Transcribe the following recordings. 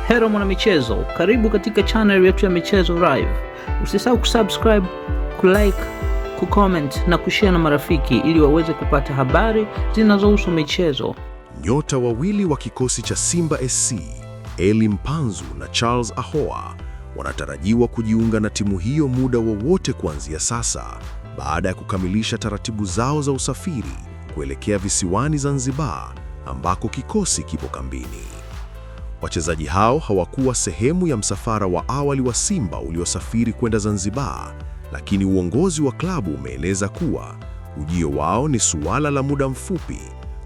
Hello mwana michezo, karibu katika channel yetu ya Michezo Live. Usisahau kusubscribe, kulike, kucomment na kushare na marafiki ili waweze kupata habari zinazohusu michezo. Nyota wawili wa kikosi cha Simba SC, Eli Mpanzu na Charles Ahoua, wanatarajiwa kujiunga na timu hiyo muda wowote kuanzia sasa, baada ya kukamilisha taratibu zao za usafiri kuelekea visiwani Zanzibar ambako kikosi kipo kambini. Wachezaji hao hawakuwa sehemu ya msafara wa awali wa Simba uliosafiri kwenda Zanzibar, lakini uongozi wa klabu umeeleza kuwa ujio wao ni suala la muda mfupi,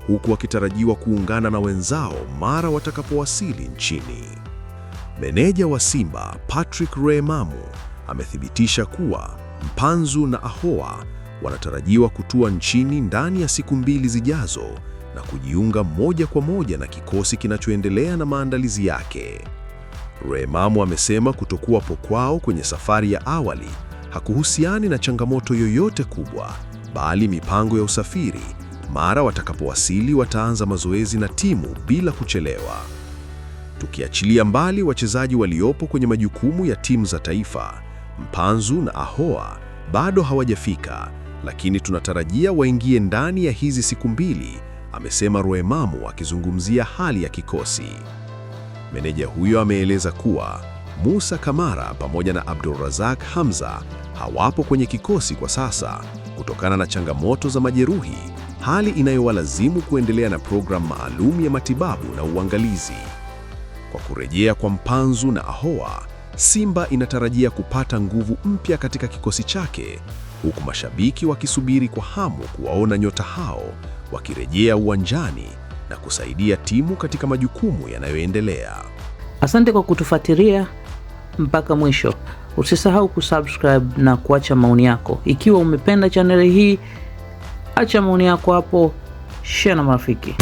huku wakitarajiwa kuungana na wenzao mara watakapowasili nchini. Meneja wa Simba, Patrick Remamu, amethibitisha kuwa Mpanzu na Ahoua wanatarajiwa kutua nchini ndani ya siku 2 zijazo na kujiunga moja kwa moja na kikosi kinachoendelea na maandalizi yake. Remamu amesema kutokuwapo kwao kwenye safari ya awali hakuhusiani na changamoto yoyote kubwa, bali mipango ya usafiri. Mara watakapowasili wataanza mazoezi na timu bila kuchelewa. Tukiachilia mbali wachezaji waliopo kwenye majukumu ya timu za taifa, Mpanzu na Ahoua bado hawajafika, lakini tunatarajia waingie ndani ya hizi siku 2, amesema Remamu akizungumzia hali ya kikosi. Meneja huyo ameeleza kuwa Musa Kamara pamoja na Abdulrazak Hamza hawapo kwenye kikosi kwa sasa kutokana na changamoto za majeruhi, hali inayowalazimu kuendelea na programu maalum ya matibabu na uangalizi. Kwa kurejea kwa Mpanzu na Ahoua, Simba inatarajia kupata nguvu mpya katika kikosi chake, huku mashabiki wakisubiri kwa hamu kuwaona nyota hao wakirejea uwanjani na kusaidia timu katika majukumu yanayoendelea. Asante kwa kutufuatilia mpaka mwisho. Usisahau kusubscribe na kuacha maoni yako. Ikiwa umependa channel hii, acha maoni yako hapo, share na marafiki.